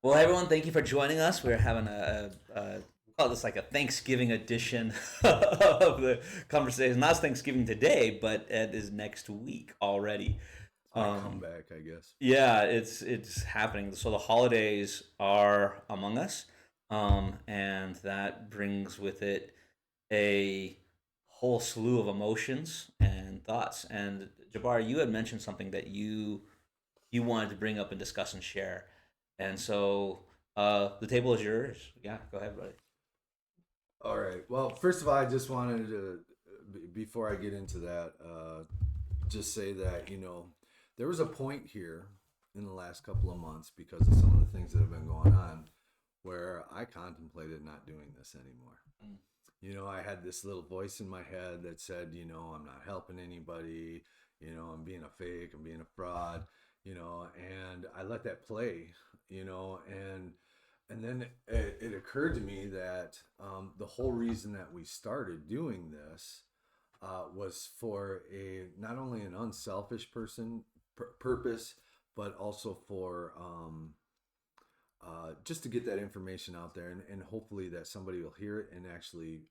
Well, everyone, thank you for joining us. We're having we call this like a Thanksgiving edition of the conversation. Not Thanksgiving today, but it is next week already. It's my Um, comeback, I guess. yeah, it's happening. So the holidays are among us, and that brings with it a whole slew of emotions and thoughts. And Jabbar, you had mentioned something that you wanted to bring up and discuss and share. And so the table is yours. Yeah, go ahead, buddy. All right. Well, first of all, I just wanted to, before I get into that, just say that, there was a point here in the last couple of months because of some of the things that have been going on where I contemplated not doing this anymore. Mm. I had this little voice in my head that said, I'm not helping anybody, I'm being a fake, I'm being a fraud, and I let that play, and then it occurred to me that the whole reason that we started doing this was for a not only an unselfish purpose, but also for just to get that information out there, and hopefully that somebody will hear it and actually,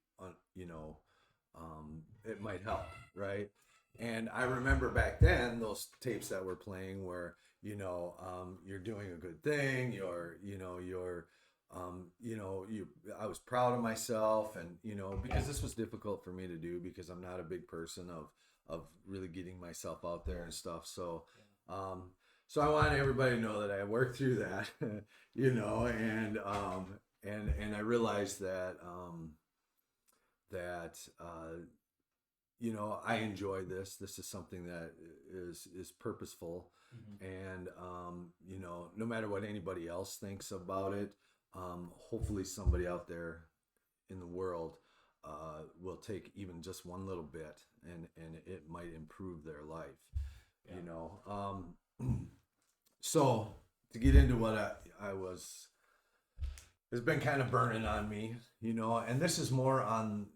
it might help, right? And I remember back then those tapes that were playing where you're doing a good thing, you I was proud of myself, and because this was difficult for me to do because I'm not a big person of really getting myself out there and stuff. Um, so I want everybody to know that I worked through that, and I realized that I enjoy this. This is something that is purposeful, Mm-hmm. and no matter what anybody else thinks about it, hopefully somebody out there in the world will take even just one little bit, and it might improve their life. Yeah. You know, so to get into what I was has been kind of burning on me, and this is more on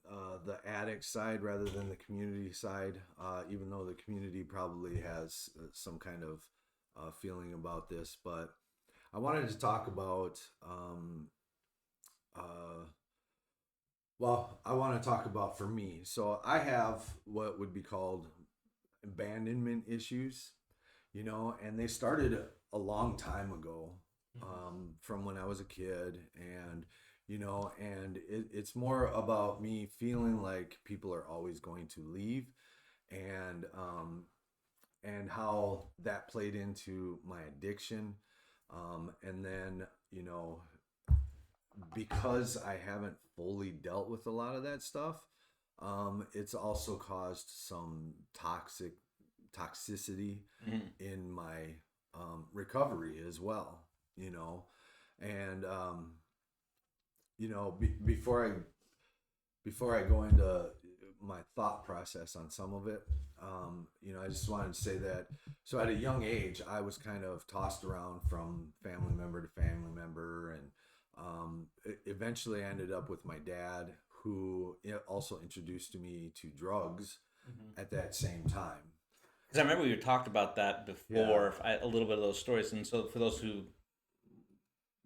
the addict side rather than the community side, even though the community probably has some kind of feeling about this. But I wanted to talk about, uh, I want to talk about for me. So I have what would be called abandonment issues, and they started a long time ago, from when I was a kid, and it's more about me feeling like people are always going to leave, and how that played into my addiction, and then because I haven't fully dealt with a lot of that stuff, it's also caused some toxicity Mm-hmm. in my recovery as well. And before I go into my thought process on some of it, I just wanted to say that. So at a young age, I was kind of tossed around from family member to family member, and eventually I ended up with my dad, who also introduced me to drugs Mm-hmm. at that same time. Because I remember we talked about that Yeah, before, a little bit of those stories. And so for those who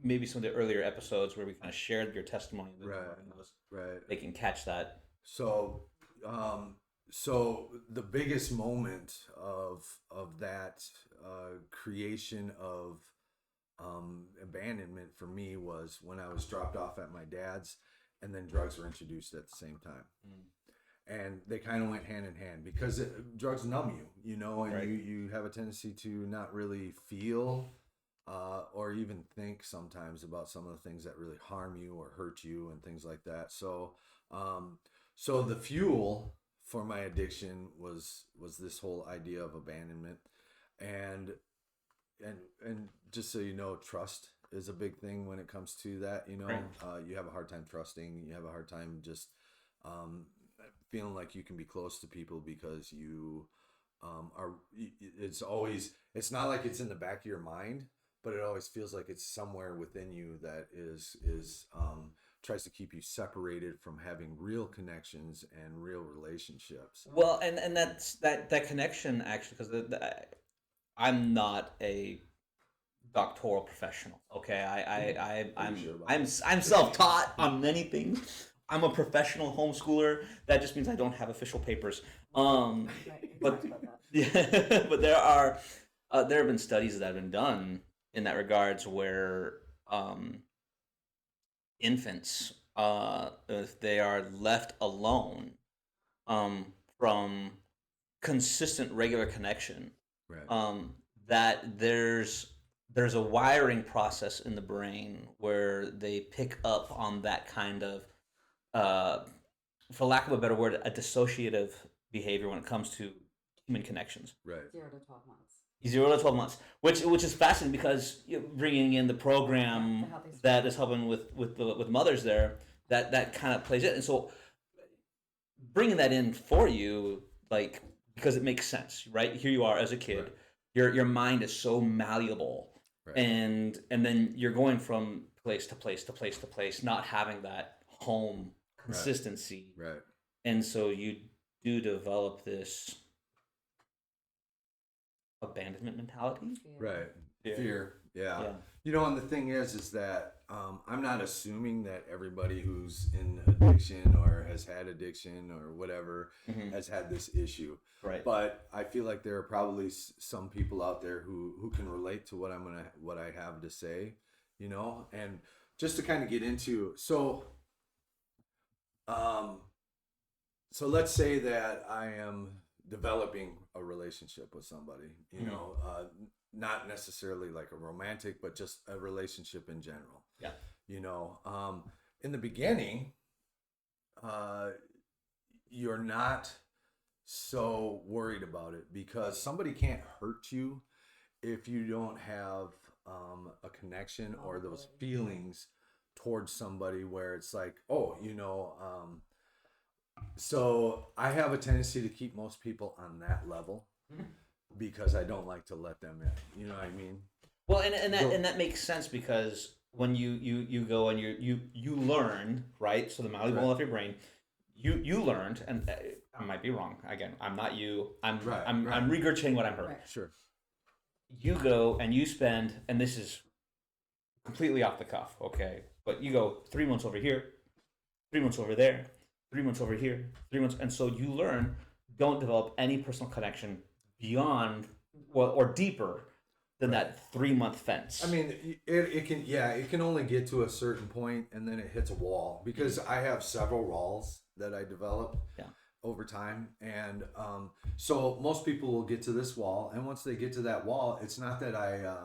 maybe some of the earlier episodes where we kind of shared your testimony a bit more right, in those, right. they can catch that. So, so the biggest moment of that creation of abandonment for me was when I was dropped off at my dad's, and then drugs were introduced at the same time, Mm. and they kind of went hand in hand because drugs numb you, and Right. you have a tendency to not really feel, or even think sometimes about some of the things that really harm you or hurt you and things like that. Um, so the fuel for my addiction was this whole idea of abandonment, and and just so you know, trust is a big thing when it comes to that. Right. You have a hard time trusting. You have a hard time just um, feeling like you can be close to people because you are. It's not like it's in the back of your mind, but it always feels like it's somewhere within you that is tries to keep you separated from having real connections and real relationships. Well, and that's that connection actually, because I'm not a doctoral professional. Okay, Are you I'm sure about I'm that? I'm self-taught on many things. I'm a professional homeschooler. That just means I don't have official papers. Right, we But talked about that. yeah, but there have been studies that have been done in that regards where infants, if they are left alone um, from consistent regular connection, Right. um, that there's a wiring process in the brain where they pick up on that kind of uh, for lack of a better word, a dissociative behavior when it comes to human connections. Right. 0 to 12 months. 0 to 12 months, which is fascinating because bringing in the program The healthy that start. is helping with mothers there, that kind of plays it, and so bringing that in for you, like, because it makes sense, right? Here you are as a kid, Right. your mind is so malleable, Right. and then you're going from place to place to place to place, not having that home consistency, Right. and so you do develop this abandonment mentality. Right. Yeah. Fear. Yeah. Yeah. You know, and the thing is that I'm not assuming that everybody who's in addiction or has had addiction or whatever Mhm. has had this issue. Right. But I feel like there are probably some people out there who can relate to what I have to say, you know, and just to kind of get into um, so let's say that I am developing a relationship with somebody, you Mhm. know, not necessarily like a romantic, but just a relationship in general. Yeah. You know, in the beginning, uh, you're not so worried about it because somebody can't hurt you if you don't have a connection or those feelings towards somebody where it's like, oh, you know, so I have a tendency to keep most people on that level because I don't like to let them in. You know what I mean? Well, and that Go- and that makes sense because when you go and you learn, right? So the malleable Right. of your brain, you learned, and I might be wrong. Again, I'm not you. Right, I'm regurgitating what I heard. Right. Sure. You go and you spend, and this is completely off the cuff, okay? But you go 3 months over here, 3 months over there, 3 months over here, 3 months, and so you learn. Don't develop any personal connection beyond, well, or deeper than Right. that 3 month fence. I mean, it can only get to a certain point and then it hits a wall because I have several walls that I develop Yeah. over time. And so most people will get to this wall. And once they get to that wall, it's not that I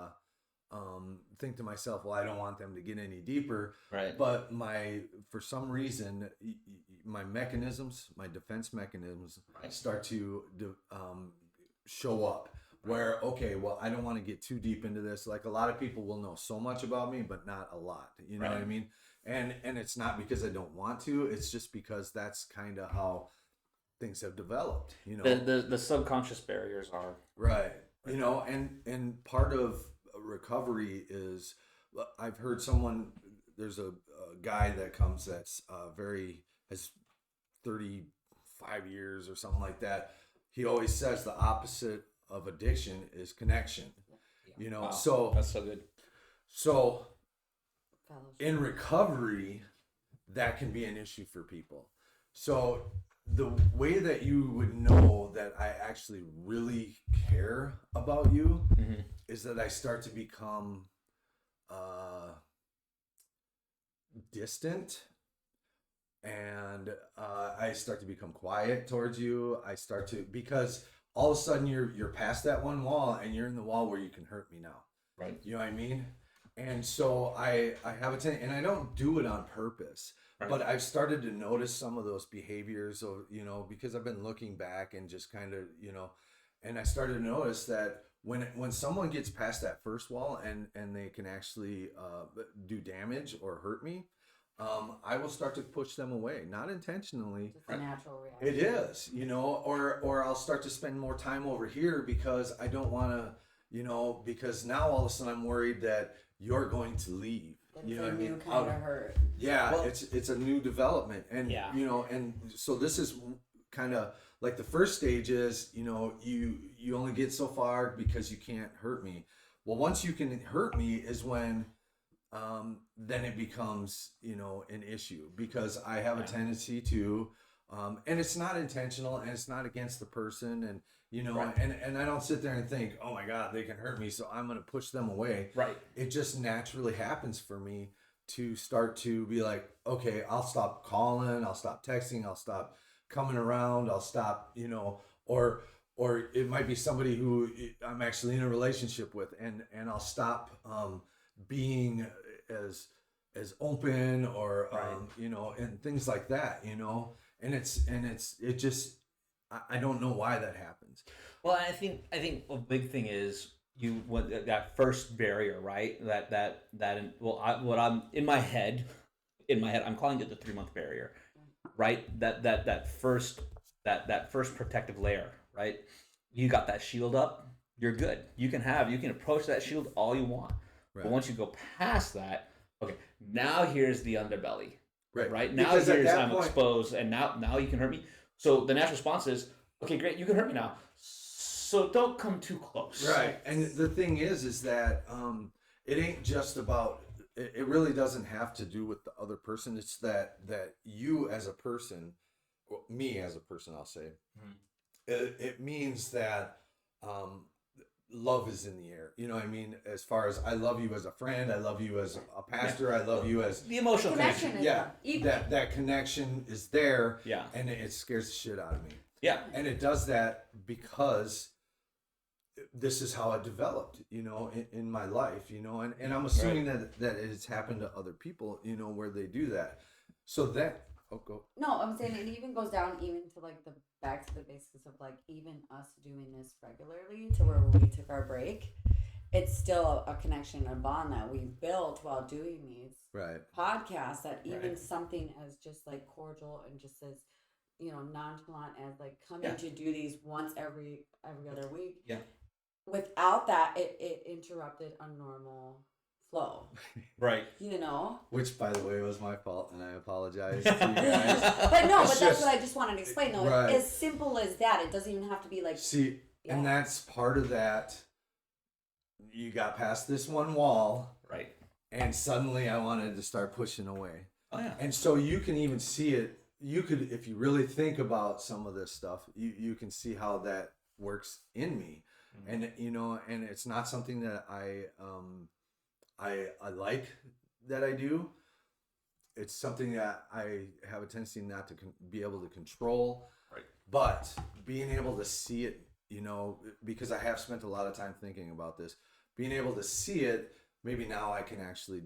think to myself, well, I don't want them to get any deeper. Right. But for some reason, my mechanisms, my defense mechanisms Right. start to show up where, okay, well, I don't want to get too deep into this. Like a lot of people will know so much about me, but not a lot. You know what I Right. mean? And it's not because I don't want to. It's just because that's kind of how things have developed. You know, The subconscious barriers are right? You know, and part of recovery is I've heard there's a guy that comes that's has 35 years or something like that. He always says the opposite of addiction is connection. You know, wow, so that's so good. so Fellowship. in recovery, that can be an issue for people. So the way that you would know that I actually really care about you Mhm. is that I start to become distant and I start to become quiet towards you. I start to because all of a sudden you're past that one wall and you're in the wall where you can hurt me now. Right. You know what I mean? And so I have a tendency, and I don't do it on purpose, Right. but I've started to notice some of those behaviors of, you know, because I've been looking back and just kind of, you know, and I started to notice that when someone gets past that first wall and they can actually do damage or hurt me, I will start to push them away, not intentionally. Just a natural reaction. It is, you know, or I'll start to spend more time over here because I don't want to, you know, because now all of a sudden I'm worried that you're going to leave. It's You know a what I mean? new kind of hurt. Yeah, Well- it's a new development, and Yeah. you know, and so this is kind of like the first stage is, you know, you only get so far because you can't hurt me, Well, once you can hurt me is when then it becomes, an issue because I have a tendency to, and it's not intentional and it's not against the person. And, Right. and I don't sit there and think, oh my God, they can hurt me, so I'm going to push them away. Right. It just naturally happens for me to start to be like, okay, I'll stop calling, I'll stop texting, I'll stop coming around, I'll stop, or it might be somebody who I'm actually in a relationship with, and I'll stop being as open or Right. and things like that, and it just I don't know why that happens. Well, I think a big thing is you what that first barrier, right? What I'm in my head, I'm calling it the 3 month barrier, right? That first protective layer, right? You got that shield up, you're good. You can approach that shield all you want, but Right. once you go past that, okay, now here's the underbelly, Right. right? Now Because at here's that I'm point, exposed, and now you can hurt me. So the natural response is, okay, great, you can hurt me now. So don't come too close. right. And the thing is that it ain't just about. It really doesn't have to do with the other person. It's that you as a person, well, me as a person, I'll say, Mhm. it means that um, love is in the air. You know what I mean? As far as I love you as a friend, I love you as a pastor, I love you as The emotional Connection connection. is yeah. there. Even That connection is there, Yeah. and it scares the shit out of me. Yeah. And it does that because this is how it developed, in my life, and I'm assuming that it's happened to other people, where they do that. So that, oh, go. no, I'm saying it even goes down even to like the back to the basics of like even us doing this regularly to where we took our break. It's still a connection, a bond that we built while doing these Right. podcasts. That even Right. something as just like cordial and just as nonchalant as like coming Yeah. to do these once every other week. Yeah. Without that, it interrupted a normal flow. Right. Which, by the way, was my fault, and I apologize to you guys. But no, It's but that's just- what I just wanted to explain though. Right. As simple as that, it doesn't even have to be like See, and Yeah. that's part of that. You got past this one wall, Right. and suddenly I wanted to start pushing away. Oh yeah. And so you can even see it. You could, if you really think about some of this stuff, you can see how that works in me. And and it's not something that I like that I do. It's something that I have a tendency not to be able to control. Right. But being able to see it, because I have spent a lot of time thinking about this, being able to see it, maybe now I can actually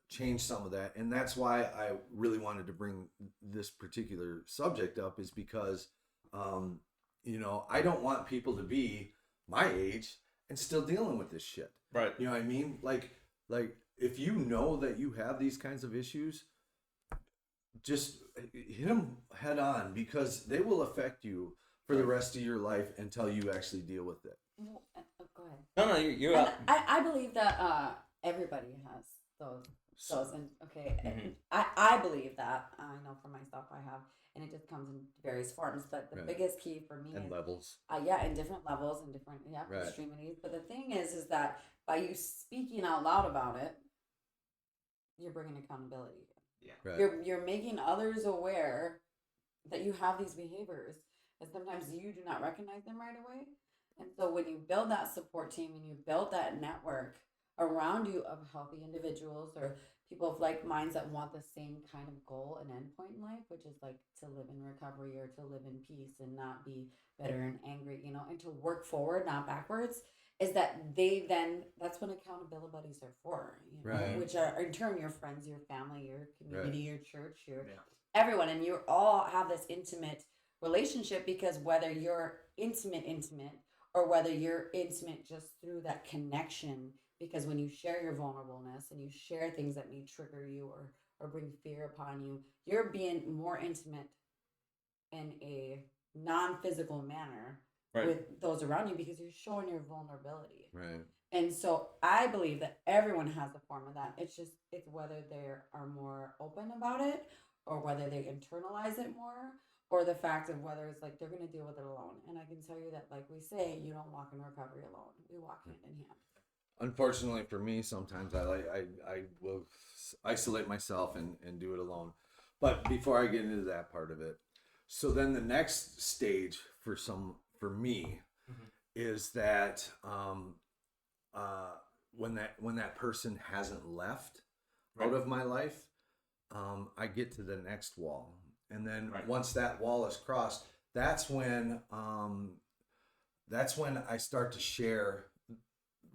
change some of that. And that's why I really wanted to bring this particular subject up, is because, I don't want people to be my age and still dealing with this shit. Right. You know what I mean? Like if you know that you have these kinds of issues, just hit them head on, because they will affect you for the rest of your life until you actually deal with it. Go ahead. No, you're And up. I believe that everybody has those and okay. Mhm. I believe that. I know for myself I have, and it just comes in various forms. But the Right. biggest key for me And is levels. in different levels and different Right. extremities. But the thing is that by you speaking out loud about it, you're bringing accountability. Yeah. Right. You're making others aware that you have these behaviors, and sometimes you do not recognize them right away. And so when you build that support team and you build that network around you of healthy individuals or people of like minds that want the same kind of goal and endpoint in life, which is like to live in recovery or to live in peace and not be bitter and angry, and to work forward, not backwards, is that that's what accountability buddies are for, Right. which are in turn your friends, your family, your community, your church, your Yeah. everyone, and you all have this intimate relationship, because whether you're intimate or whether you're intimate just through that connection, because when you share your vulnerableness and you share things that may trigger you or bring fear upon you, you're being more intimate in a non-physical manner Right. with those around you, because you're showing your vulnerability. Right. And so I believe that everyone has a form of that. It's whether they are more open about it, or whether they internalize it more, or the fact of whether it's like they're going to deal with it alone. And I can tell you that, like we say, you don't walk in recovery alone. We walk hand in hand. Unfortunately for me, sometimes I will isolate myself and do it alone. But before I get into that part of it, so then the next stage for me is that when that person hasn't left out of my life, I get to the next wall, and then once that wall is crossed, that's when I start to share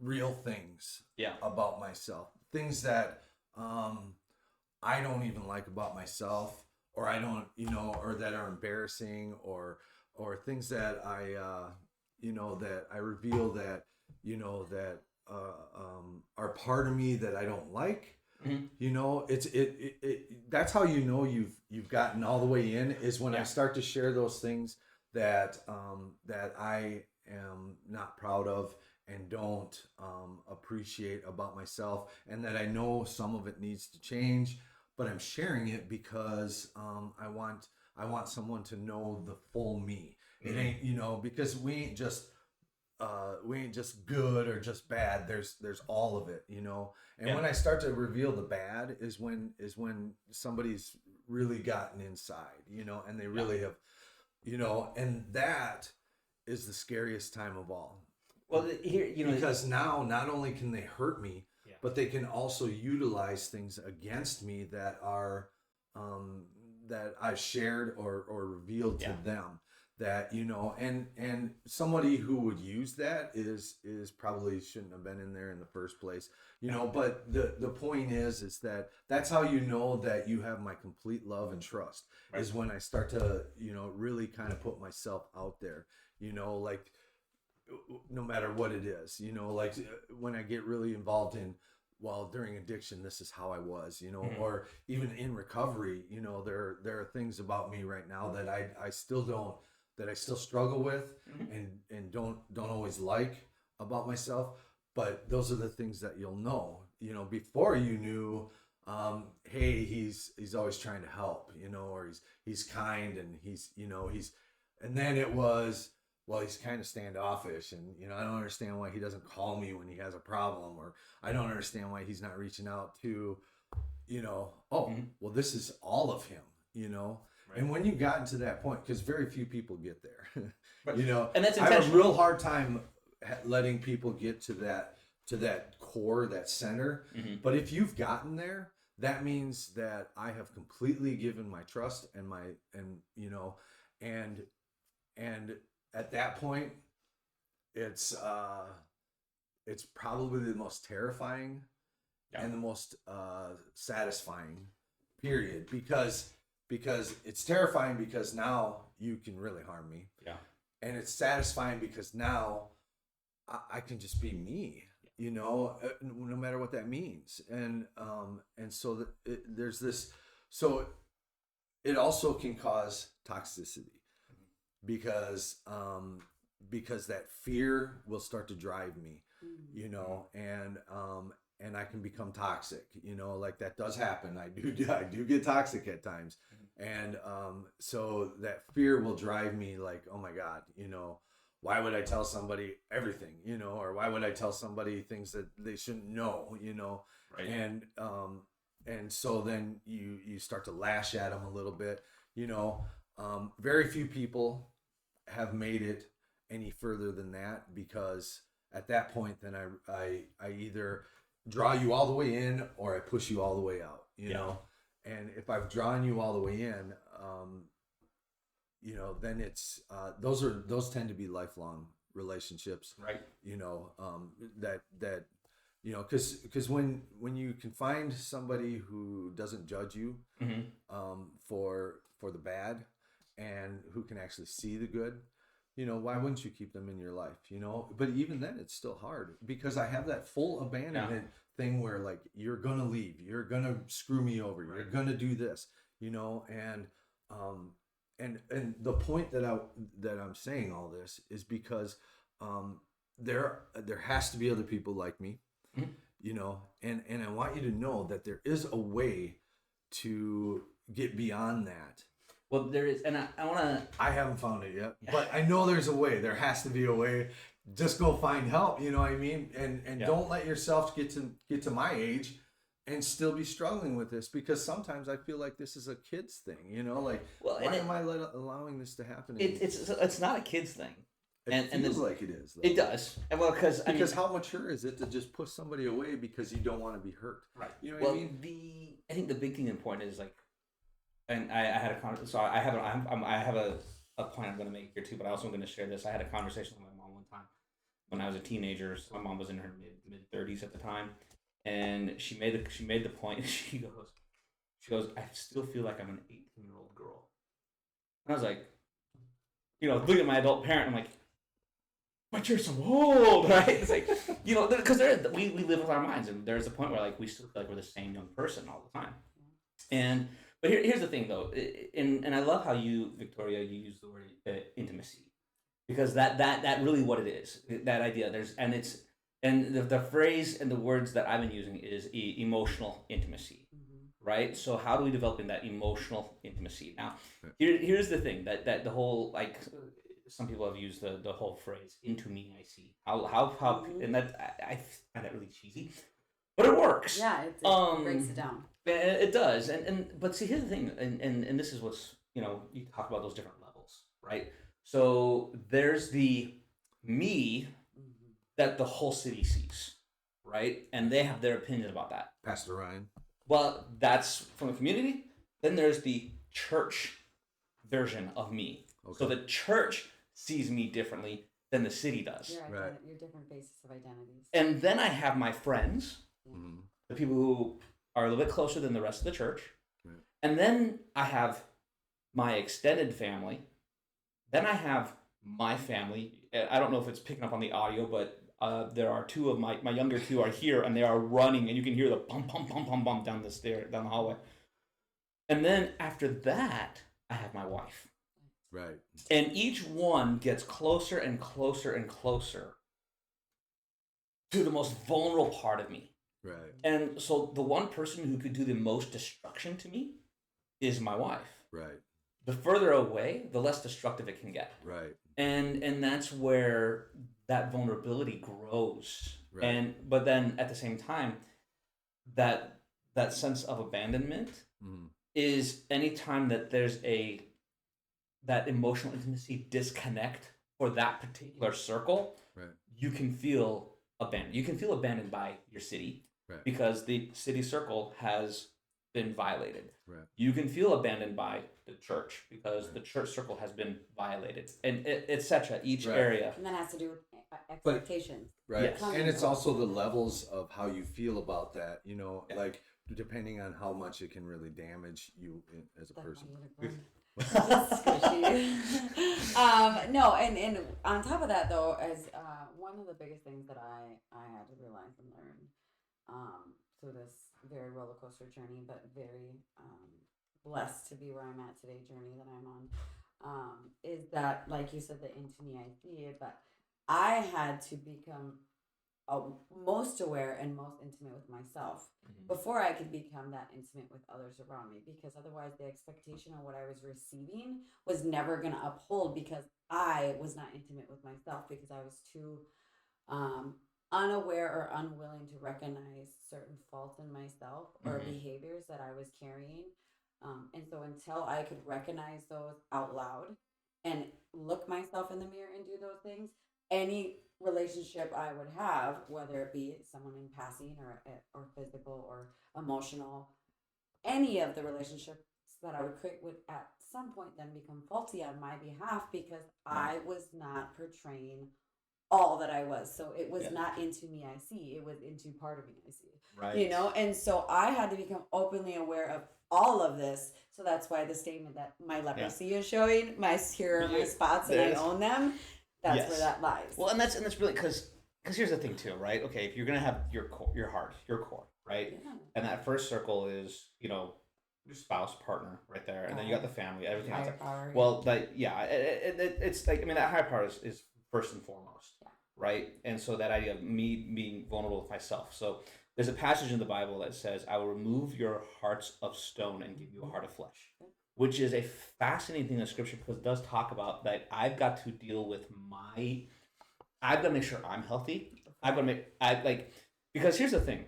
real things Yeah. about myself, things that I don't even like about myself, or I don't, or that are embarrassing, or things that that I reveal that that are part of me that I don't like. That's how you've gotten all the way in, is when I start to share those things that that I am not proud of and don't appreciate about myself, and that I know some of it needs to change, but I'm sharing it because I want someone to know the full me. It ain't, because we ain't just good or just bad. There's all of it, And when I start to reveal the bad is when somebody's really gotten inside, and they really have, and that is the scariest time of all. Well, here, because now not only can they hurt me, but they can also utilize things against me that are that I've shared or revealed to them. That and somebody who would use that is probably shouldn't have been in there in the first place, But the point is that that's how that you have my complete love and trust, is when I start to really kind of put myself out there, like, no matter what it is, like when I get really involved in, well, during addiction, this is how I was, or even in recovery, there are things about me right now that I still don't, that I still struggle with, and don't always like about myself. But those are the things that you'll know, before you knew, hey, he's always trying to help, or he's kind, and and then it was, well, he's kind of standoffish, and I don't understand why he doesn't call me when he has a problem, or I don't understand why he's not reaching out to, well, this is all of him, And when you got into that point, because very few people get there, and that's I have a real hard time letting people get to that core, that center. But if you've gotten there, that means that I have completely given my trust and and at that point, it's probably the most terrifying and the most satisfying period, because it's terrifying because now you can really harm me. And it's satisfying because now I can just be me, no matter what that means. And so there's this, so it also can cause toxicity, because that fear will start to drive me, and I can become toxic, like that does happen. I do get toxic at times. And so that fear will drive me, like, oh my God, why would I tell somebody everything, or why would I tell somebody things that they shouldn't know, and so then you start to lash at them a little bit, very few people have made it any further than that, because at that point, then I either draw you all the way in, or I push you all the way out, And if I've drawn you all the way in, then it's those tend to be lifelong relationships, right? Because when you can find somebody who doesn't judge you for the bad, and who can actually see the good, why wouldn't you keep them in your life, But even then, it's still hard, because I have that full abandonment thing where, like, you're gonna leave, you're gonna screw me over, you're gonna do this, and the point that I'm saying all this is because there has to be other people like me, and I want you to know that there is a way to get beyond that. Well, there is, and I want to. I haven't found it yet, but I know there's a way. There has to be a way, just go find help. You know what I mean? And Yeah. don't let yourself get to my age and still be struggling with this, because sometimes I feel like this is a kid's thing. You know, like Well, why am I allowing this to happen? To me? it's not a kid's thing. It feels then, like it is. Though. it does. And well, Because how mature is it to just push somebody away because you don't want to be hurt? right. You know what Well, I mean? I think the big thing and point is like, and I had a so I have a point I'm going to make here too, but I also am going to share this. I had a conversation with my mom one time when I was a teenager. So my mom was in her mid 30s at the time, and she made the point. She goes, I still feel like I'm an 18-year-old girl, and I was like, look at my adult parent. I'm like, but you're so old, right? It's like, because we live with our minds, and there's a point where like we still feel like we're the same young person all the time. And but here's the thing though, and I love how you, Victoria, you use the word intimacy, because that really what it is. That idea and the phrase and the words that I've been using is emotional intimacy, right? So how do we develop in that emotional intimacy? Now, here's the thing that the whole like. Some people have used the whole phrase "into me I see." How and that I find that really cheesy, but it works. Yeah, it breaks it down. It does, but see, here's the thing, and this is what's you talk about those different levels, right? So there's the me that the whole city sees, right, and they have their opinion about that. Pastor Ryan. Well, that's from the community. Then there's the church version of me. Okay. So the church sees me differently than the city does. Your different bases of identities. And then I have my friends, the people who are a little bit closer than the rest of the church. Right. And then I have my extended family. Then I have my family. I don't know if it's picking up on the audio, but there are two of my younger two are here, and they are running, and you can hear the bump, bump, bump, bump, bump down the hallway. And then after that, I have my wife. Right. And each one gets closer and closer and closer to the most vulnerable part of me. Right. And so the one person who could do the most destruction to me is my wife. Right. The further away, the less destructive it can get. Right. And that's where that vulnerability grows. Right. But then at the same time, that sense of abandonment is anytime that there's that emotional intimacy disconnect for that particular circle, right, you can feel abandoned. You can feel abandoned by your city, right, because the city circle has been violated. Right. You can feel abandoned by the church because right, the church circle has been violated, and etc. Each right, area. And that has to do with expectations. Right. Yes. And it's also the levels of how you feel about that, yeah, like depending on how much it can really damage you as a person. No, and on top of that though, as one of the biggest things that I had to realize and learn through this very roller coaster journey, but very blessed to be where I'm at today journey that I'm on, is that, like you said, the into me I see it, but I had to become most aware and most intimate with myself before I could become that intimate with others around me, because otherwise the expectation of what I was receiving was never going to uphold, because I was not intimate with myself, because I was too unaware or unwilling to recognize certain faults in myself or behaviors that I was carrying. And so until I could recognize those out loud and look myself in the mirror and do those things, any relationship I would have, whether it be someone in passing or physical or emotional, any of the relationships that I would create would at some point then become faulty on my behalf, because I was not portraying all that I was. So it was not into me I see, it was into part of me I see. Right. And so I had to become openly aware of all of this. So that's why the statement that my leprosy is showing, here are my spots and I own them. That's where that lies. Well, and that's really because here's the thing too, right? Okay, if you're gonna have your core, your heart, your core, right? Yeah. And that first circle is your spouse, partner, right there, and then you got the family, everything else. Well, it's like, I mean, that higher power is first and foremost, right? And so that idea of me being vulnerable with myself. So there's a passage in the Bible that says, "I will remove your hearts of stone and give you a heart of flesh." Which is a fascinating thing in Scripture, because it does talk about that I've got to deal with my I've got to make sure I'm healthy. I've got to because here's the thing,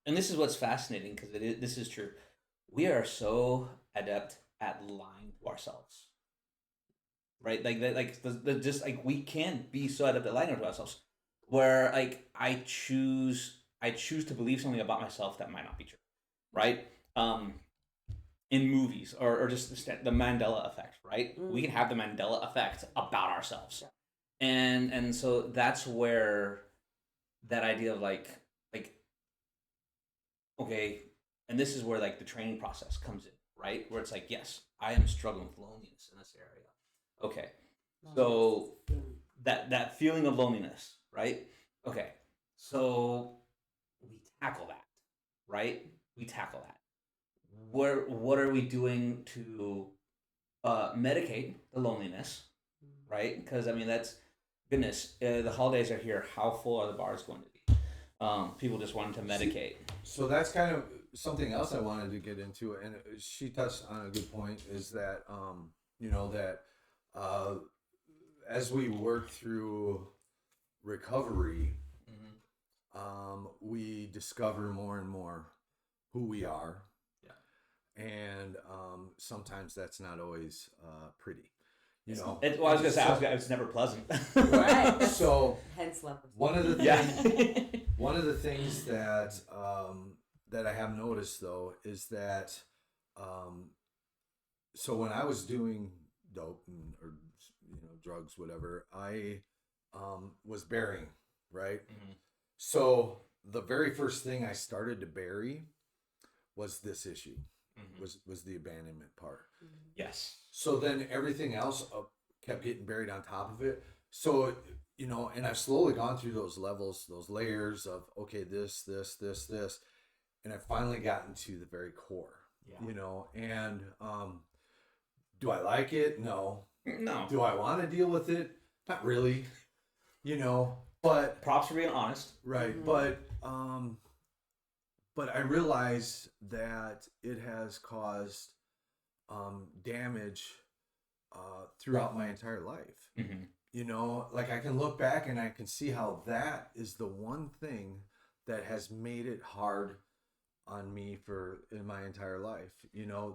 and this is what's fascinating because this is true. We are so adept at lying to ourselves, right? Just like we can be so adept at lying to ourselves, where like I choose to believe something about myself that might not be true, right? Um, in movies or just the Mandela effect, right? We can have the Mandela effect about ourselves, and so that's where that idea of like okay, and this is where like the training process comes in, right? Where it's like, yes, I am struggling with loneliness in this area. Okay, so that feeling of loneliness, right? Okay, so we tackle that, right? We tackle that. What are we doing to medicate the loneliness, right? Because I mean that's goodness. The holidays are here. How full are the bars going to be? People just wanting to medicate. So that's kind of something else I wanted to get into, and she touched on a good point. Is that that as we work through recovery, we discover more and more who we are, and sometimes that's not always pretty. I was gonna say it's never pleasant. Right. So Hence leprosy. one of the one of the things that that I have noticed though is that so when I was doing dope or drugs, whatever, I was burying, right? So the very first thing I started to bury was this issue, was the abandonment part. Yes. So then everything else kept getting buried on top of it. So and I've slowly gone through those levels, those layers of okay, this, and I've finally gotten to the very core. And do I like it? No. No. Do I want to deal with it? Not really. But props for being honest. Right. But I realize that it has caused damage throughout my entire life. Like I can look back and I can see how that is the one thing that has made it hard on me in my entire life.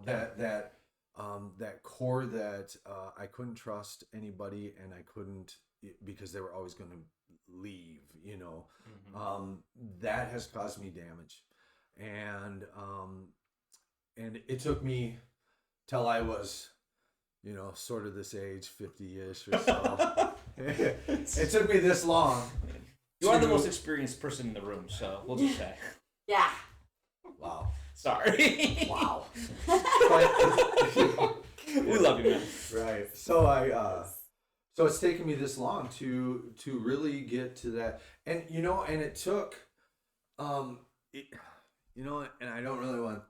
That core that I couldn't trust anybody, and I couldn't because they were always going to leave. That has caused me damage, and it took me till I was sort of this age, 50-ish or so. It took me this long. You are the most experienced person in the room, so we'll just say. Yeah. Wow. Sorry. Wow. We love you, man. Right. So so it's taken me this long to really get to that, and and it took, and I don't really want to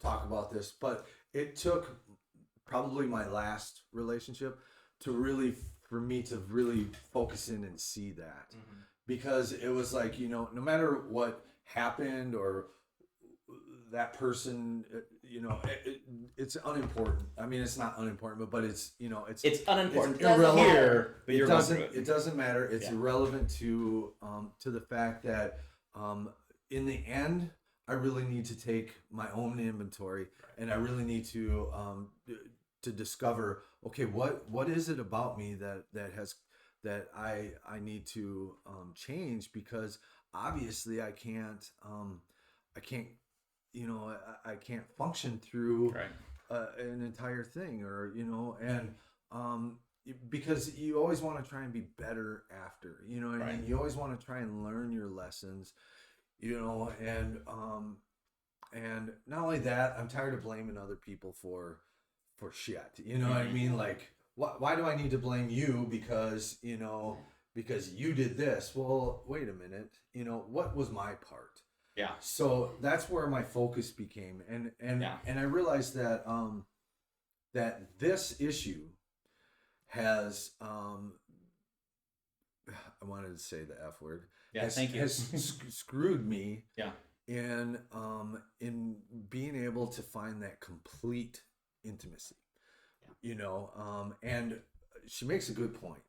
talk about this, but it took probably my last relationship for me to really focus in and see that, because it was like no matter what happened or that person, it's unimportant. I mean, it's not unimportant, but it's it's unimportant. It's irrelevant. Here, but it doesn't matter. It's irrelevant to the fact that in the end, I really need to take my own inventory, and I really need to discover, okay, what is it about me that I need to change, because obviously I can't I can't function through an entire thing, or and because you always want to try and be better after, what I mean? You always want to try and learn your lessons, and not only that, I'm tired of blaming other people for shit, what I mean? Like, why do I need to blame you because because you did this? Well, wait a minute, what was my part? Yeah. So that's where my focus became, and I realized that that this issue has I wanted to say the F word. Thank you. Has screwed me. Yeah. In being able to find that complete intimacy. And she makes a good point.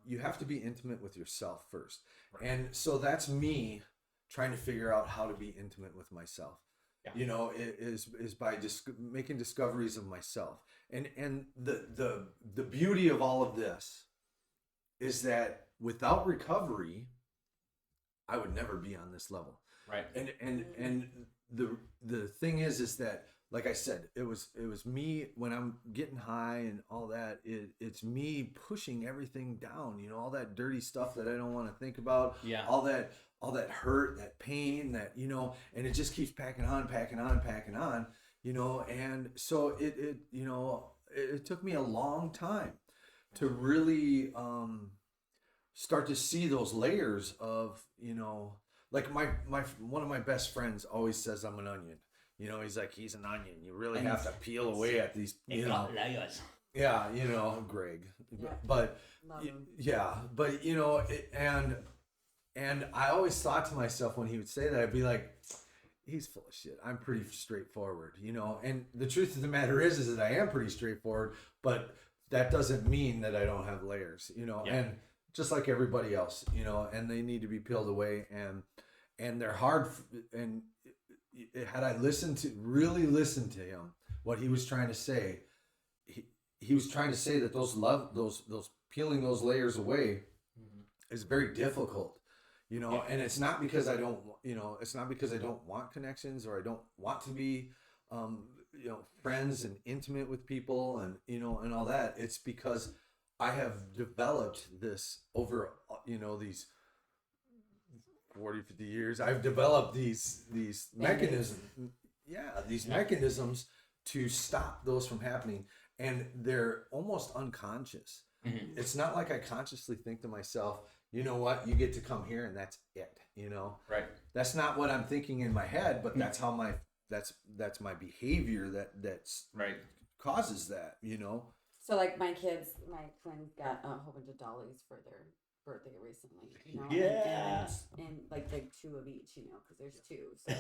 you have to be intimate with yourself first. And so that's me trying to figure out how to be intimate with myself. Yeah. You know, it is by just making discoveries of myself. And the beauty of all of this is that without recovery, I would never be on this level. Right. And the thing is that, like I said, it was me when I'm getting high and all that. It's me pushing everything down. You know, all that dirty stuff that I don't want to think about. Yeah. All that hurt, that pain, that, you know, and it just keeps packing on. You know, and so it took me a long time to really start to see those layers of, you know, like my one of my best friends always says I'm an onion. You know, he's like, he's an onion. You really have to peel away at these, you know. Yeah, you know, Greg. Yeah. But Love him. yeah, but you know, and I always thought to myself when he would say that, I'd be like, he's full of shit. I'm pretty straightforward, you know. And the truth of the matter is that I am pretty straightforward, but that doesn't mean that I don't have layers, you know. Yeah. And just like everybody else, you know, and they need to be peeled away, and they're hard. And had I really listened to him, what he was trying to say, he was trying to say that those peeling those layers away is very difficult, you know. And it's not because I don't, you know, it's not because I don't want connections or I don't want to be, you know, friends and intimate with people and, you know, and all that. It's because I have developed this over, you know, these 40, 50 years. I've developed these mechanisms. Yeah, these mechanisms to stop those from happening. And they're almost unconscious. Mm-hmm. It's not like I consciously think to myself, you know what, you get to come here and that's it, you know? Right. That's not what I'm thinking in my head, but that's how that's my behavior that's Right. causes that, you know? So like my twins got a whole bunch of dollies for their birthday recently, you know. Yeah. And like two of each, you know, because there's two. So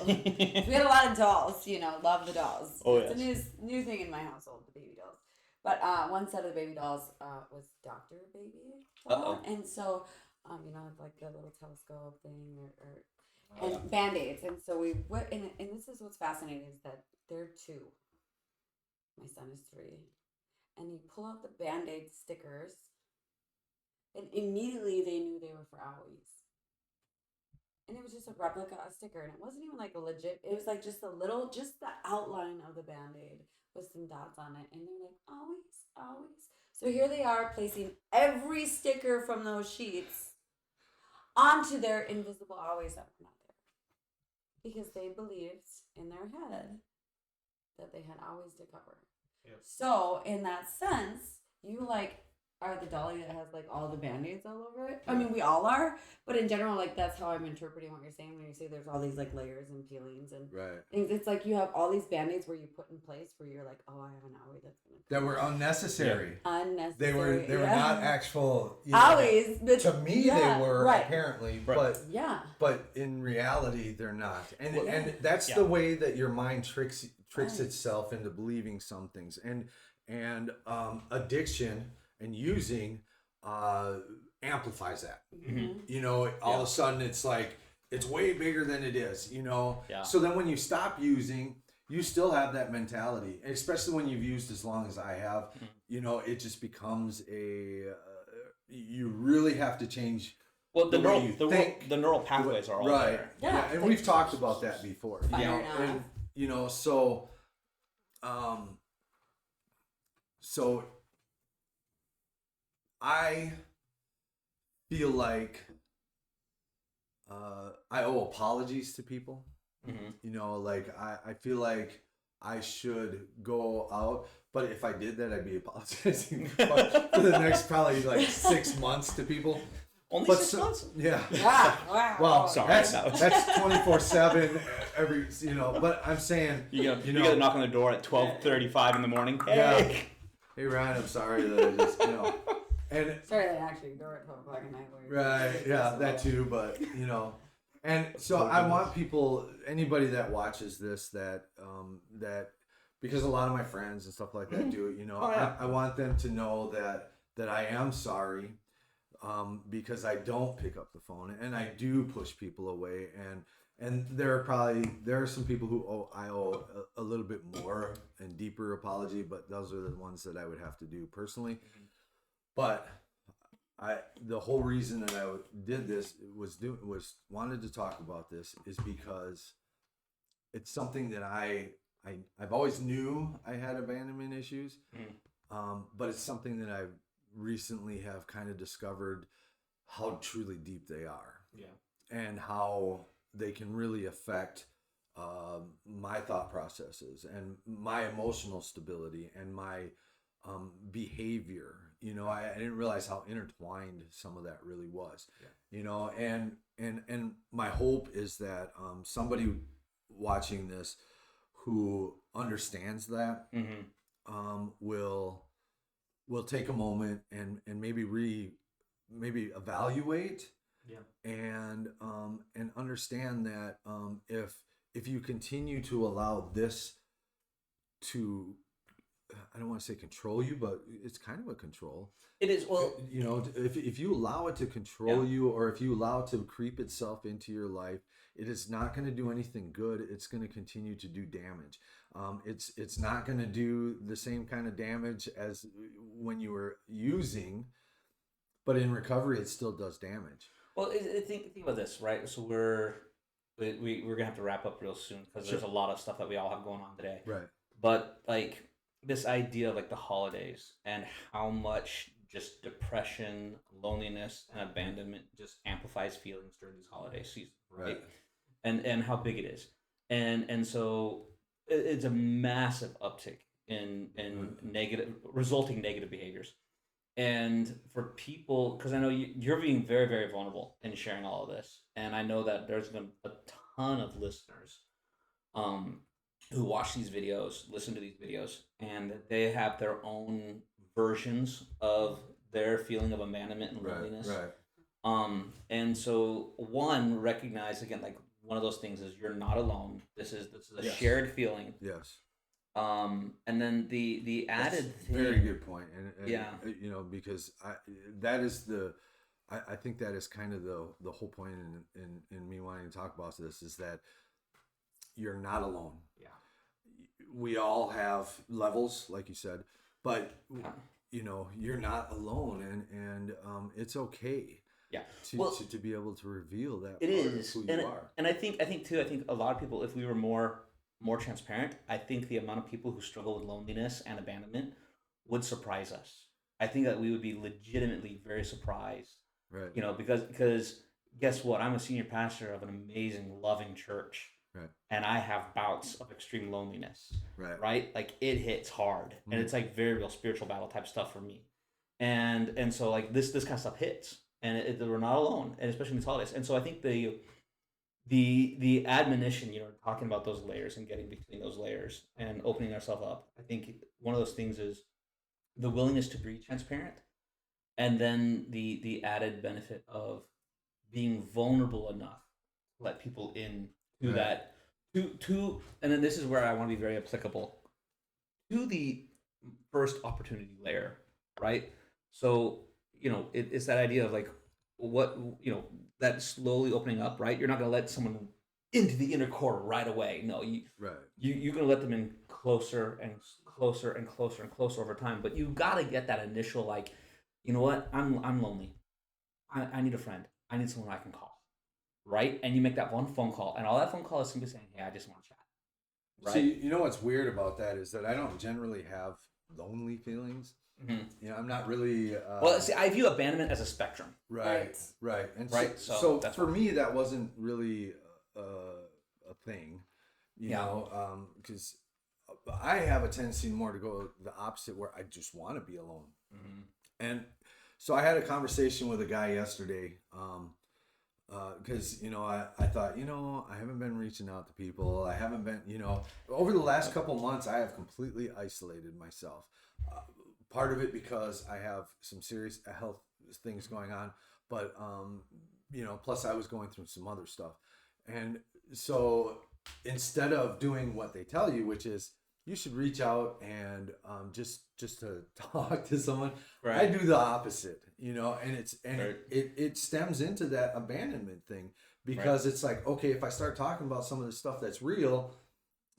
we had a lot of dolls, you know. Love the dolls. Oh, it's a new thing in my household, the baby dolls. But one set of the baby dolls was Dr. Baby doll. And so, you know, like the little telescope thing and Band-Aids. And so we went, and this is what's fascinating is that they're 2. My son is 3. And you pull out the Band-Aid stickers, and immediately they knew they were for Owies. And it was just a replica, a sticker, and it wasn't even like a legit, it was like just the outline of the Band-Aid with some dots on it. And they're like, Owies. So here they are placing every sticker from those sheets onto their invisible Owies that were not there. Because they believed in their head that they had Owies to cover. Yep. So in that sense, you like are the dolly that has like all the Band-Aids all over it. I mean, we all are, but in general, like that's how I'm interpreting what you're saying when you say there's all these like layers and peelings and things. It's like you have all these Band-Aids where you put in place where you're like, oh, I have an owie that's gonna that were unnecessary. Yeah. Unnecessary. They were not actual, you know, owies. But to me they were apparently, but but in reality they're not. And that's the way that your mind tricks itself into believing some things. And addiction and using amplifies that. Mm-hmm. You know, all of a sudden it's like it's way bigger than it is, you know. Yeah. So then when you stop using, you still have that mentality, especially when you've used as long as I have. Mm-hmm. You know, it just becomes you really have to change. Well, the neural pathways are all there. Yeah, and we've talked about that before. You know, and you know, so I feel like I owe apologies to people. Mm-hmm. You know, like I feel like I should go out, but if I did that, I'd be apologizing for the next probably like 6 months to people. Only 6 months? Yeah. Wow. Well, sorry. That's 24/7 every, you know. But I'm saying you gotta knock on the door at 12:35 in the morning. Hey. Yeah. Hey Ryan, I'm sorry that I just, you know. And sorry that actually door at 12 o'clock at night. Right. Yeah, that too. But you know, and so I want people, anybody that watches this, that because a lot of my friends and stuff like that do it. You know, I want them to know that I am sorry. because I don't pick up the phone and I do push people away. And there are some people who I owe a little bit more and deeper apology, but those are the ones that I would have to do personally. But the whole reason that I did this was wanted to talk about this is because it's something that I've always knew I had abandonment issues, but it's something that I recently have kind of discovered how truly deep they are, and how they can really affect my thought processes and my emotional stability and my behavior. You know, I didn't realize how intertwined some of that really was. You know, and my hope is that somebody watching this who understands that will take a moment and maybe evaluate and understand that if you continue to allow this to, I don't want to say control you, but it's kind of a control. It is. Well, you know, if you allow it to control you, or if you allow it to creep itself into your life, it is not going to do anything good. It's going to continue to do damage. It's not going to do the same kind of damage as when you were using, but in recovery, it still does damage. Well, think about this, right? So we're gonna have to wrap up real soon because there's a lot of stuff that we all have going on today. Right. But like this idea of like the holidays and how much just depression, loneliness, and abandonment just amplifies feelings during these holiday seasons, right? And how big it is, and so it's a massive uptick in resulting negative behaviors. And for people, because I know you're being very, very vulnerable in sharing all of this, and I know that there's been a ton of listeners who watch these videos, listen to these videos, and they have their own versions of their feeling of abandonment and loneliness. Right. And so recognize again, like one of those things is you're not alone. This is a shared feeling. Yes. And then the added thing, very good point. And you know, because I think that is kind of the whole point in me wanting to talk about this is that you're not alone. Yeah. We all have levels, like you said, but you know, you're not alone, and it's okay. Yeah. To be able to reveal that it part is of who you are. And I think a lot of people, if we were more transparent, I think the amount of people who struggle with loneliness and abandonment would surprise us. I think that we would be legitimately very surprised. Right. You know, because guess what? I'm a senior pastor of an amazing, loving church. Right. And I have bouts of extreme loneliness. Right. Right? Like it hits hard. Mm-hmm. And it's like very real spiritual battle type stuff for me. And so like this kind of stuff hits. And we're not alone, and especially in these holidays. And so I think the admonition, you know, talking about those layers and getting between those layers and opening ourselves up. I think one of those things is the willingness to be transparent, and then the added benefit of being vulnerable enough to let people in to that to and then this is where I want to be very applicable to the first opportunity layer, right? So, you know, it's that idea of like what, you know, that slowly opening up, right? You're not going to let someone into the inner core right away. No, you're going to let them in closer and closer and closer and closer over time. But you got to get that initial like, you know what? I'm lonely. I need a friend. I need someone I can call, right? And you make that one phone call, and all that phone call is simply saying, "Hey, I just want to chat." Right? See, you know what's weird about that is that I don't generally have lonely feelings. Mm-hmm. You know, I'm not really. Well, see, I view abandonment as a spectrum. Right. And right. So for me, that wasn't really a thing. You know, because I have a tendency more to go the opposite, where I just want to be alone. Mm-hmm. And so I had a conversation with a guy yesterday. Because, you know, I thought, you know, I haven't been reaching out to people. I haven't been, you know, over the last couple months, I have completely isolated myself. Part of it because I have some serious health things going on, but, you know, plus I was going through some other stuff. And so instead of doing what they tell you, which is you should reach out and just to talk to someone. I Right. do the opposite, you know, and Right. it stems into that abandonment thing because it's like, okay, if I start talking about some of the stuff that's real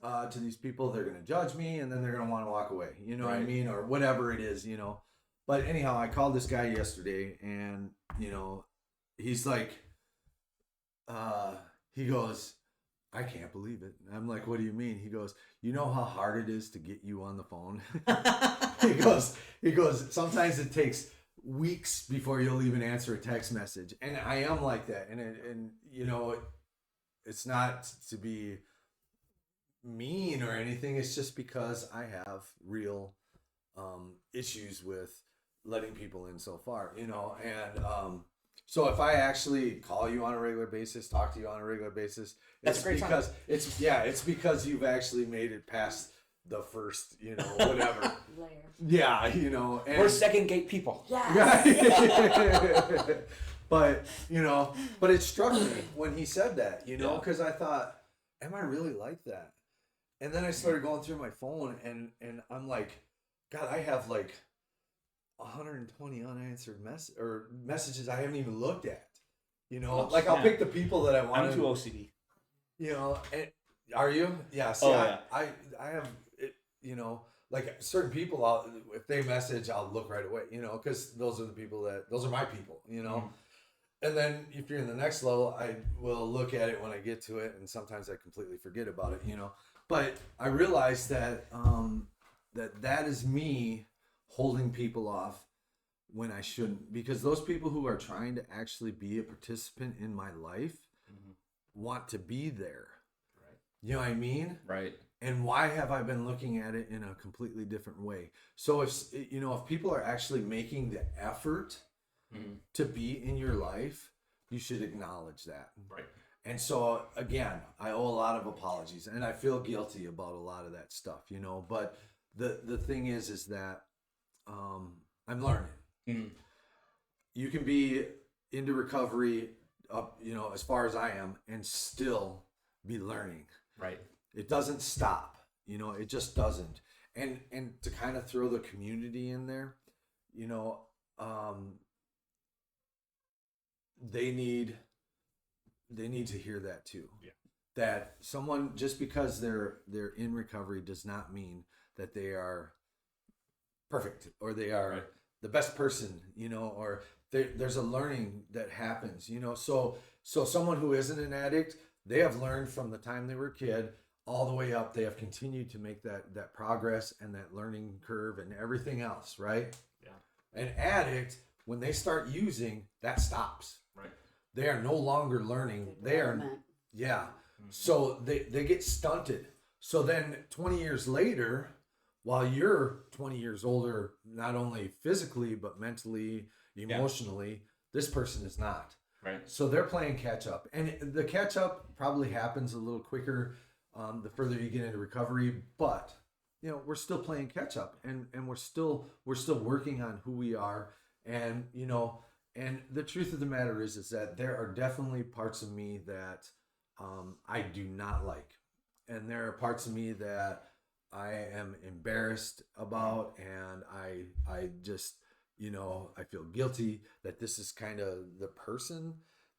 to these people, they're gonna judge me and then they're gonna want to walk away, you know what I Right. mean, or whatever it is, you know. But anyhow, I called this guy yesterday, and you know, he's like, he goes, I can't believe it. And I'm like, what do you mean? He goes, you know how hard it is to get you on the phone? he goes, sometimes it takes weeks before you'll even answer a text message. And I am like that. And you know, it's not to be mean or anything. It's just because I have real issues with letting people in so far, you know, and so if I actually call you on a regular basis, talk to you on a regular basis, That's it's a great sign. because it's because you've actually made it past the first, you know, whatever. Layer. Yeah, you know, and We're second gate people. Yes. but you know, but it struck me when he said that, you know, Yeah. because I thought, am I really like that? And then I started going through my phone, and I'm like, God, I have like 120 unanswered messages I haven't even looked at. You know, like I'll Yeah. pick the people that I want. I'm too OCD. You know, and, are you? Yeah. See, Oh, I, yeah. I have it. You know, like certain people, if they message, I'll look right away. You know, because those are my people. You know. And then if you're in the next level, I will look at it when I get to it, and sometimes I completely forget about it, you know. But I realized that that is me holding people off when I shouldn't, because those people who are trying to actually be a participant in my life want to be there. Right. You know what I mean? Right. And why have I been looking at it in a completely different way? So if people are actually making the effort to be in your life, you should acknowledge that. Right. And so again, I owe a lot of apologies, and I feel guilty about a lot of that stuff, you know. But the thing is that I'm learning. You can be into recovery up, you know, as far as I am, and still be learning. Right. It doesn't stop, you know. It just doesn't. And to kind of throw the community in there, you know, they need to hear that too. Yeah. That someone, just because they're in recovery, does not mean that they are perfect or they are the best person, you know, or there's a learning that happens, you know. So someone who isn't an addict, they have learned from the time they were a kid all the way up. They have continued to make that progress and that learning curve and everything else, right? Yeah. An addict, when they start using, that stops. Right. They are no longer learning. They are, yeah. So they get stunted. So then 20 years later, while you're 20 years older, not only physically, but mentally, emotionally, this person is not. Right. So they're playing catch up. And the catch up probably happens a little quicker the further you get into recovery. But, you know, we're still playing catch up, and we're still working on who we are. And, you know, and the truth of the matter is that there are definitely parts of me that I do not like. And there are parts of me that I am embarrassed about, and I just, you know, I feel guilty that this is kind of the person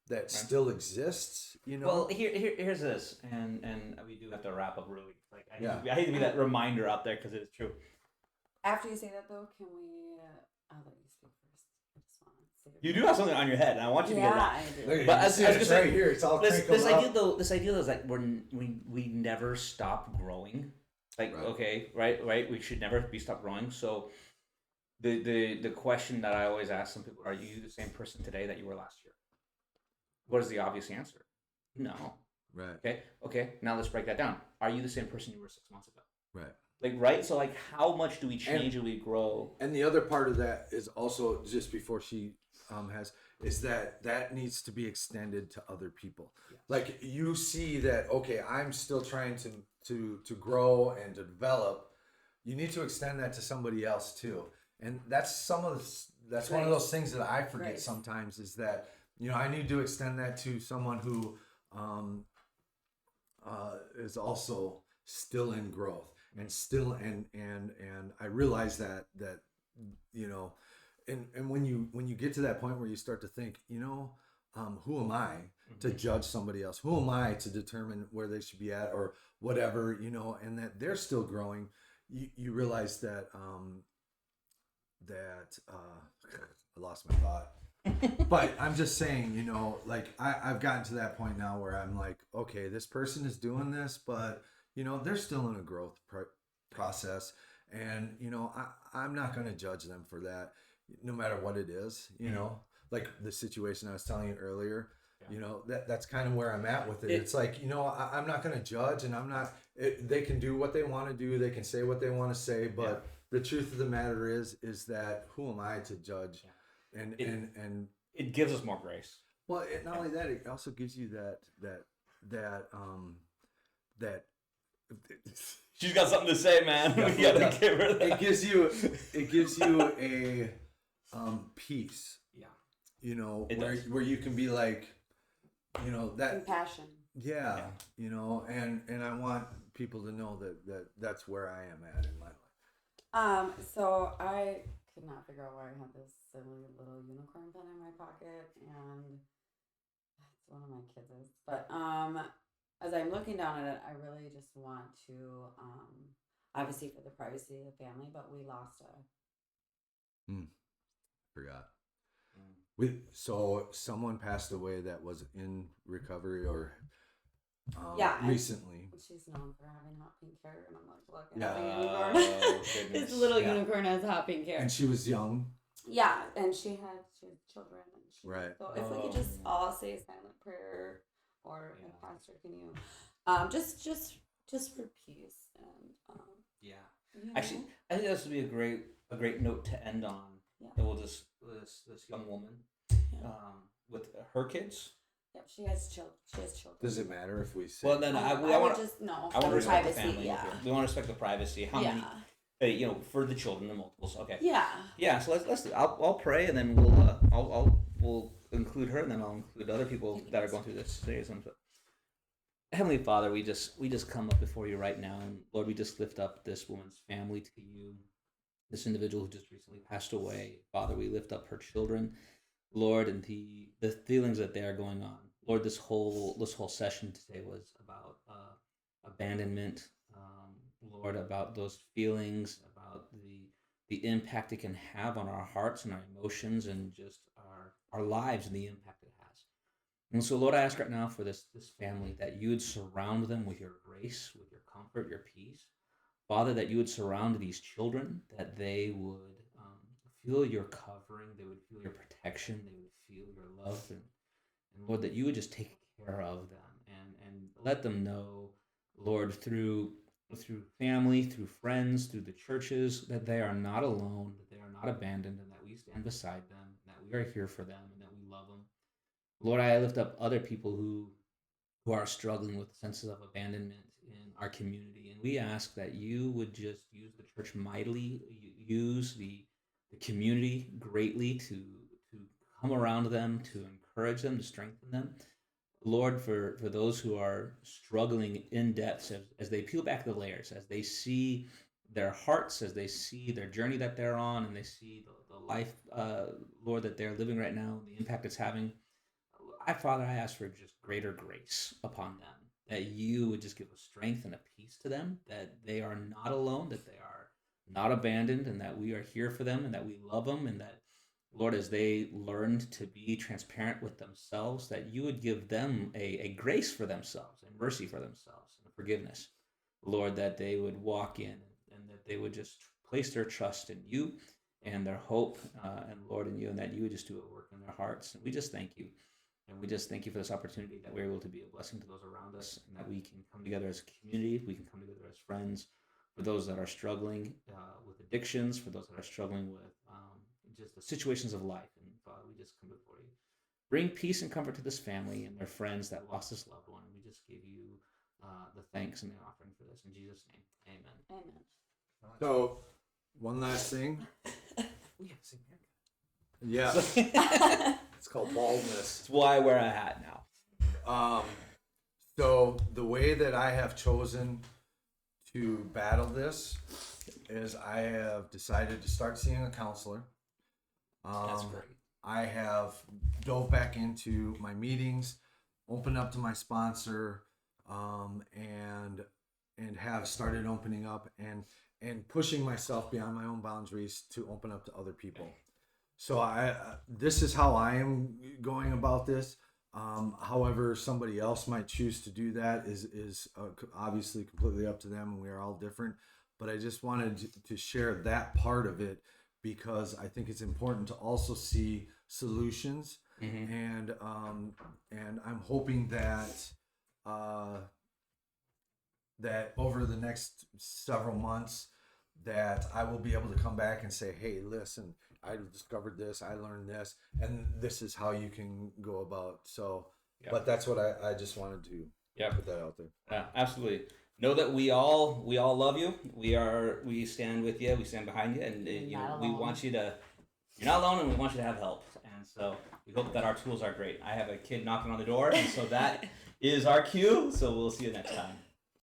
that still exists, you know. Well, here's this, and we do have to wrap up really. Like, I hate to be that reminder out there because it is true. After you say that, though, can we? I'll let you speak first. I just want to say You do have something on your head, and I want you to get that. I do. But as it's right here, it's all this idea is like we never stop growing. Like, okay, right, we should never be stopped growing. So the question that I always ask some people: are you the same person today that you were last year? What is the obvious answer? No. Right. Okay. Now let's break that down. Are you the same person you were 6 months ago? Right. Like, right. So like, how much do we change and we grow? And the other part of that is also, just before she is that needs to be extended to other people. Yes. Like, you see that, okay, I'm still trying to grow and to develop. You need to extend that to somebody else too. And that's one of those things that I forget sometimes, is that, you know, I need to extend that to someone who is also still in growth. and still and I realize that you know, and when you get to that point where you start to think, who am I to judge somebody else? Who am I to determine where they should be at or whatever, and that they're still growing. You realize that I lost my thought. But I'm just saying, like I've gotten to that point now where I'm like, okay, this person is doing this, but they're still in a growth process, and I'm not going to judge them for that, no matter what it is. Like the situation I was telling you earlier. That's kind of where I'm at with it. It's like, I'm not going to judge, and I'm not. They can do what they want to do. They can say what they want to say, but the truth of the matter is that who am I to judge? Yeah. And it gives us more grace. Well, not only that, it also gives you that. She's got something to say, man. We gotta give her that. It gives you a peace. Yeah. Where you can be like, that compassion. Yeah. And I want people to know that that's where I am at in my life. So I could not figure out why I had this silly little unicorn pen in my pocket, and it's one of my kids'. But as I'm looking down at it, I really just want to, obviously for the privacy of the family, but we lost a. Forgot. So someone passed away that was in recovery or recently. She's known for having hot pink hair, and I'm like, look, having a unicorn. This little unicorn has hot pink hair. And she was young. Yeah, and she had children. And right. So if we could just all say a silent prayer, or Pastor, can you, just for peace and Actually, I think this would be a great note to end on. Yeah. And we'll just this young woman, with her kids. Yep, she has children. Does it matter if we say? Well, then I want to respect the family. Yeah. We want to respect the privacy. How many? For the children, the multiples. Okay. Yeah. Yeah. So let's do. I'll pray, and then we'll include her, and then I'll include other people that are going through this season. But Heavenly Father, we just come up before you right now, and Lord, we just lift up this woman's family to you. This individual who just recently passed away, Father, we lift up her children, Lord, and the feelings that they are going on. Lord, this whole session today was about abandonment. Lord, about those feelings, about the impact it can have on our hearts and our emotions and just our lives and the impact it has. And so, Lord, I ask right now for this family that you would surround them with your grace, with your comfort, your peace. Father, that you would surround these children, that they would feel your covering, they would feel your protection, they would feel your love, and Lord, that you would just take care of them and let them know, Lord, through family, through friends, through the churches, that they are not alone, that they are not abandoned, and that we stand beside them, and that we are here for them, and that we love them. Lord, I lift up other people who are struggling with senses of abandonment in our community, and we ask that you would just use the church mightily, use the community greatly to come around them, to encourage them, to strengthen them. Lord, for those who are struggling in depth, as they peel back the layers, as they see their hearts, as they see their journey that they're on, and they see the life, Lord, that they're living right now, the impact it's having, Father, I ask for just greater grace upon them, that you would just give a strength and a peace to them, that they are not alone, that they are not abandoned, and that we are here for them, and that we love them, and that, Lord, as they learned to be transparent with themselves, that you would give them a grace for themselves, and mercy for themselves, and forgiveness. Lord, that they would walk in, and that they would just place their trust in you and their hope, and Lord, in you, and that you would just do a work in their hearts. And we just thank you. And we just thank you for this opportunity that we're able to be a blessing to those around us, and that we can come together as a community, we can come together as friends, for those that are struggling with addictions, for those that are struggling with just the situations of life. And Father, we just come before you. Bring peace and comfort to this family and their friends that lost this loved one. And we just give you the thanks and the offering for this. In Jesus' name, amen. Amen. So, one last thing. We have the same haircut. Yeah. It's called baldness. It's why I wear a hat now. So the way that I have chosen to battle this is I have decided to start seeing a counselor. That's great. I have dove back into my meetings, opened up to my sponsor, and have started opening up and pushing myself beyond my own boundaries to open up to other people. So this is how I am going about this. However, somebody else might choose to do that is obviously completely up to them, and we are all different. But I just wanted to share that part of it because I think it's important to also see solutions, and I'm hoping that that over the next several months that I will be able to come back and say, hey, listen, I discovered this, I learned this, and this is how you can go about. So, but that's what I just wanted to put that out there. Yeah, absolutely. Know that we all love you. We stand with you. We stand behind you, and we want you to. You're not alone, and we want you to have help. And so we hope that our tools are great. I have a kid knocking on the door, and so that is our cue. So we'll see you next time.